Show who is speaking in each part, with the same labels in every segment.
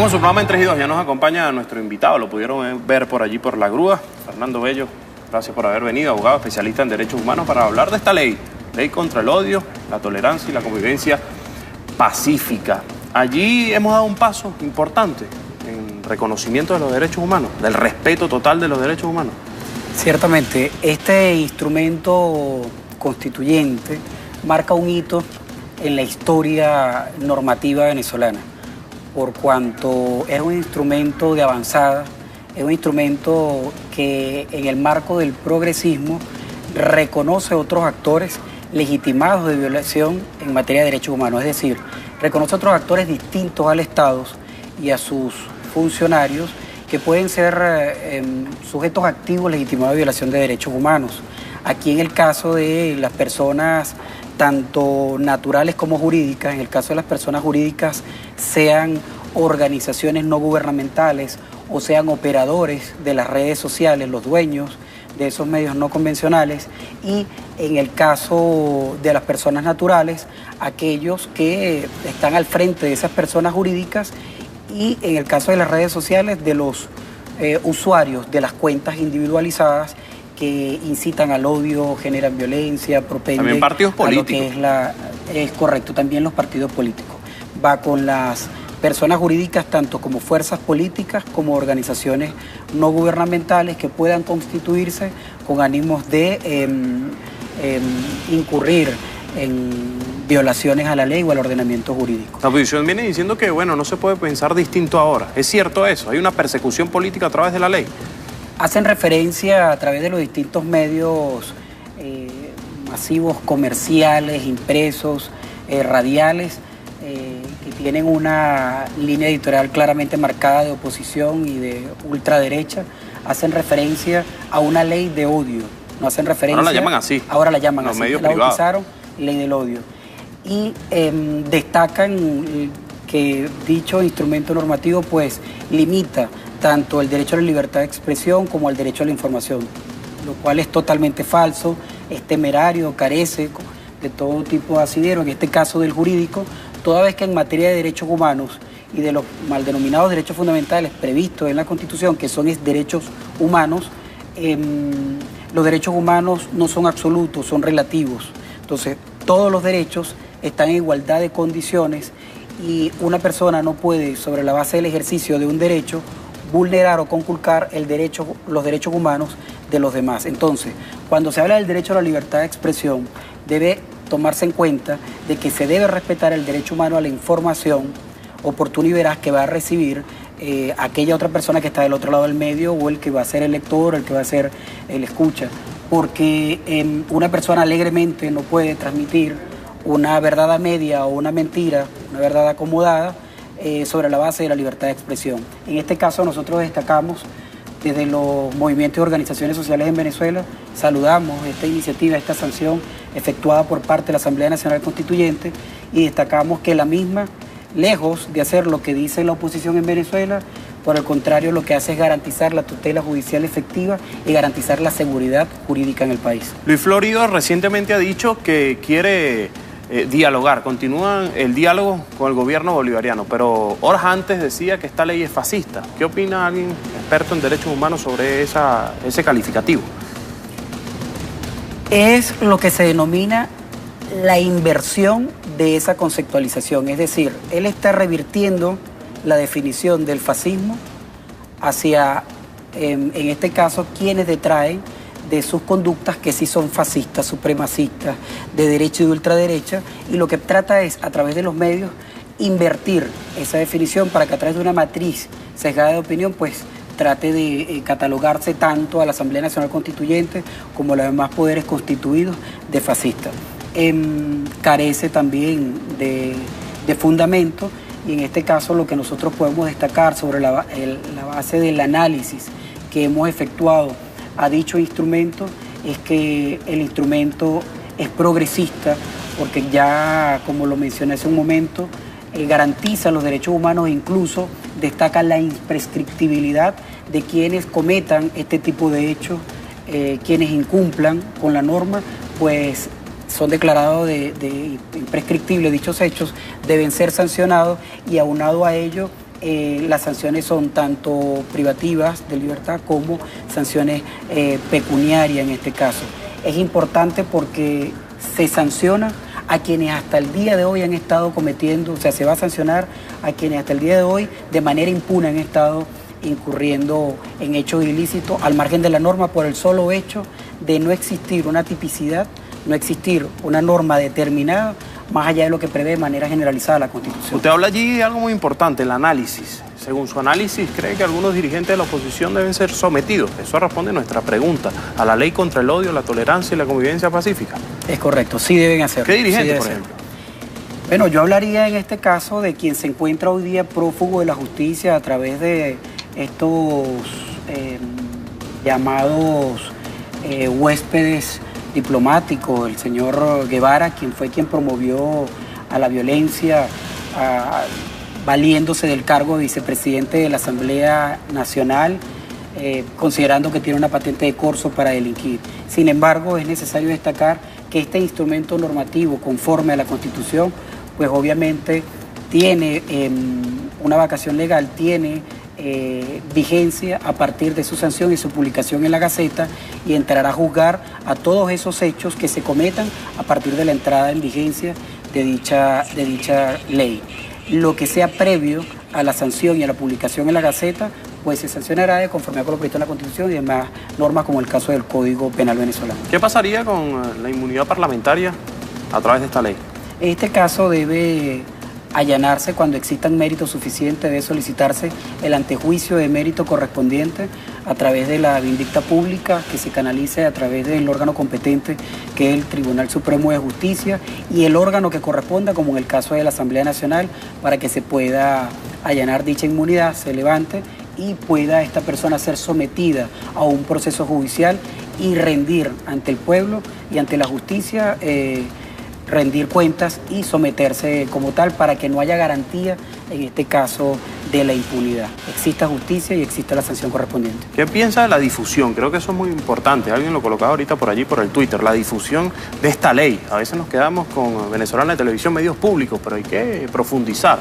Speaker 1: Seguimos su programa en 3 y 2. Ya nos acompaña nuestro invitado. Lo pudieron ver por allí por la grúa. Fernando Bello, gracias por haber venido. Abogado especialista en derechos humanos para hablar de esta ley. Ley contra el odio, la tolerancia y la convivencia pacífica. Allí hemos dado un paso importante en reconocimiento de los derechos humanos, del respeto total de los derechos humanos.
Speaker 2: Ciertamente, este instrumento constituyente marca un hito en la historia normativa venezolana, por cuanto es un instrumento de avanzada, es un instrumento que en el marco del progresismo reconoce otros actores legitimados de violación en materia de derechos humanos, es decir, reconoce otros actores distintos al Estado y a sus funcionarios que pueden ser sujetos activos legitimados de violación de derechos humanos. Aquí en el caso de las personas tanto naturales como jurídicas, en el caso de las personas jurídicas, sean organizaciones no gubernamentales o sean operadores de las redes sociales, los dueños de esos medios no convencionales, y en el caso de las personas naturales, aquellos que están al frente de esas personas jurídicas, y en el caso de las redes sociales, de los usuarios de las cuentas individualizadas que incitan al odio, generan violencia, propenden
Speaker 1: también partidos políticos.
Speaker 2: A lo que es correcto, también los partidos políticos. Va con las personas jurídicas, tanto como fuerzas políticas, como organizaciones no gubernamentales que puedan constituirse con ánimos de incurrir en violaciones a la ley o al ordenamiento jurídico.
Speaker 1: La oposición viene diciendo que, bueno, no se puede pensar distinto ahora. ¿Es cierto eso? ¿Hay una persecución política a través de la ley?
Speaker 2: Hacen referencia a través de los distintos medios masivos, comerciales, impresos, radiales, que tienen una línea editorial claramente marcada de oposición y de ultraderecha. Hacen referencia a una ley de odio. No hacen referencia...
Speaker 1: Ahora la llaman así.
Speaker 2: Ahora la llaman
Speaker 1: los
Speaker 2: así.
Speaker 1: Medios
Speaker 2: la
Speaker 1: privados.
Speaker 2: bautizaron ley del odio. Y destacan que dicho instrumento normativo pues limita tanto el derecho a la libertad de expresión como al derecho a la información, lo cual es totalmente falso, es temerario, carece de todo tipo de asidero, en este caso del jurídico, toda vez que en materia de derechos humanos y de los mal denominados derechos fundamentales previstos en la Constitución, que son derechos humanos, los derechos humanos no son absolutos, son relativos. Entonces, todos los derechos están en igualdad de condiciones y una persona no puede, sobre la base del ejercicio de un derecho, vulnerar o conculcar los derechos humanos de los demás. Entonces, cuando se habla del derecho a la libertad de expresión, debe tomarse en cuenta de que se debe respetar el derecho humano a la información oportuna y veraz que va a recibir aquella otra persona que está del otro lado del medio, o el que va a ser el lector, el que va a ser el escucha, porque una persona alegremente no puede transmitir una verdad a media o una mentira, una verdad acomodada, sobre la base de la libertad de expresión. En este caso nosotros destacamos desde los movimientos y organizaciones sociales en Venezuela, saludamos esta iniciativa, esta sanción efectuada por parte de la Asamblea Nacional Constituyente, y destacamos que la misma, lejos de hacer lo que dice la oposición en Venezuela, por el contrario, lo que hace es garantizar la tutela judicial efectiva y garantizar la seguridad jurídica en el país.
Speaker 1: Luis Florido recientemente ha dicho que quiere dialogar, continúan el diálogo con el gobierno bolivariano, pero horas antes decía que esta ley es fascista. ¿Qué opina alguien experto en derechos humanos sobre ese calificativo?
Speaker 2: Es lo que se denomina la inversión de esa conceptualización, es decir, él está revirtiendo la definición del fascismo hacia, en este caso, quienes detraen de sus conductas que sí son fascistas, supremacistas, de derecha y de ultraderecha, y lo que trata es, a través de los medios, invertir esa definición para que a través de una matriz sesgada de opinión, pues trate de catalogarse tanto a la Asamblea Nacional Constituyente como a los demás poderes constituidos de fascistas. Carece también de fundamento, y en este caso lo que nosotros podemos destacar sobre la base del análisis que hemos efectuado a dicho instrumento es que el instrumento es progresista, porque ya, como lo mencioné hace un momento, garantiza los derechos humanos e incluso destaca la imprescriptibilidad de quienes cometan este tipo de hechos, quienes incumplan con la norma, pues son declarados de imprescriptibles dichos hechos, deben ser sancionados, y aunado a ello las sanciones son tanto privativas de libertad como sanciones pecuniarias en este caso. Es importante porque se sanciona a quienes hasta el día de hoy han estado cometiendo, o sea, se va a sancionar a quienes hasta el día de hoy de manera impune han estado incurriendo en hechos ilícitos al margen de la norma por el solo hecho de no existir una tipicidad, no existir una norma determinada más allá de lo que prevé de manera generalizada la Constitución.
Speaker 1: Usted habla allí de algo muy importante, el análisis. Según su análisis, ¿cree que algunos dirigentes de la oposición deben ser sometidos? Eso responde a nuestra pregunta, a la ley contra el odio, la tolerancia y la convivencia pacífica.
Speaker 2: Es correcto, sí deben hacerlo.
Speaker 1: ¿Qué dirigente,
Speaker 2: sí
Speaker 1: por ejemplo?
Speaker 2: Bueno, yo hablaría en este caso de quien se encuentra hoy día prófugo de la justicia a través de estos llamados huéspedes diplomáticos, el señor Guevara, quien fue quien promovió a la violencia, valiéndose del cargo de vicepresidente de la Asamblea Nacional, considerando que tiene una patente de corso para delinquir. Sin embargo, es necesario destacar que este instrumento normativo, conforme a la Constitución, pues obviamente tiene una vacación legal, tiene vigencia a partir de su sanción y su publicación en la Gaceta y entrará a juzgar a todos esos hechos que se cometan a partir de la entrada en vigencia de dicha ley. Lo que sea previo a la sanción y a la publicación en la Gaceta, pues se sancionará de conformidad con lo previsto en la Constitución y demás normas como el caso del Código Penal venezolano.
Speaker 1: ¿Qué pasaría con la inmunidad parlamentaria a través de esta ley?
Speaker 2: Este caso debe allanarse cuando existan méritos suficientes, debe solicitarse el antejuicio de mérito correspondiente a través de la vindicta pública que se canalice a través del órgano competente que es el Tribunal Supremo de Justicia y el órgano que corresponda, como en el caso de la Asamblea Nacional, para que se pueda allanar dicha inmunidad, se levante y pueda esta persona ser sometida a un proceso judicial y rendir ante el pueblo y ante la justicia rendir cuentas y someterse como tal para que no haya garantía, en este caso, de la impunidad. Exista justicia y exista la sanción correspondiente.
Speaker 1: ¿Qué piensa de la difusión? Creo que eso es muy importante. Alguien lo colocaba ahorita por allí, por el Twitter, la difusión de esta ley. A veces nos quedamos con Venezolana de Televisión, medios públicos, pero hay que profundizar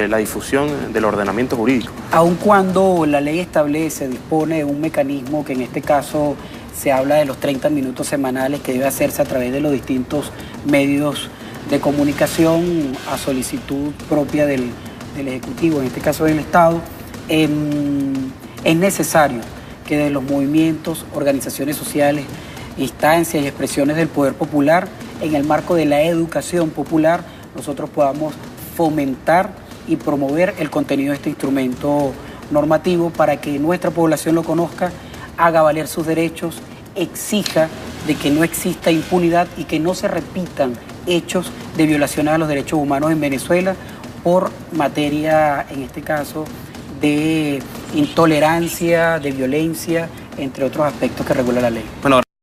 Speaker 1: la difusión del ordenamiento jurídico.
Speaker 2: Aun cuando la ley establece, dispone de un mecanismo que en este caso se habla de los 30 minutos semanales que debe hacerse a través de los distintos medios de comunicación a solicitud propia del Ejecutivo, en este caso del Estado, es necesario que de los movimientos, organizaciones sociales, instancias y expresiones del poder popular, en el marco de la educación popular, nosotros podamos fomentar y promover el contenido de este instrumento normativo para que nuestra población lo conozca, haga valer sus derechos, exija de que no exista impunidad y que no se repitan hechos de violaciones a los derechos humanos en Venezuela por materia, en este caso, de intolerancia, de violencia, entre otros aspectos que regula la ley.
Speaker 1: Bueno,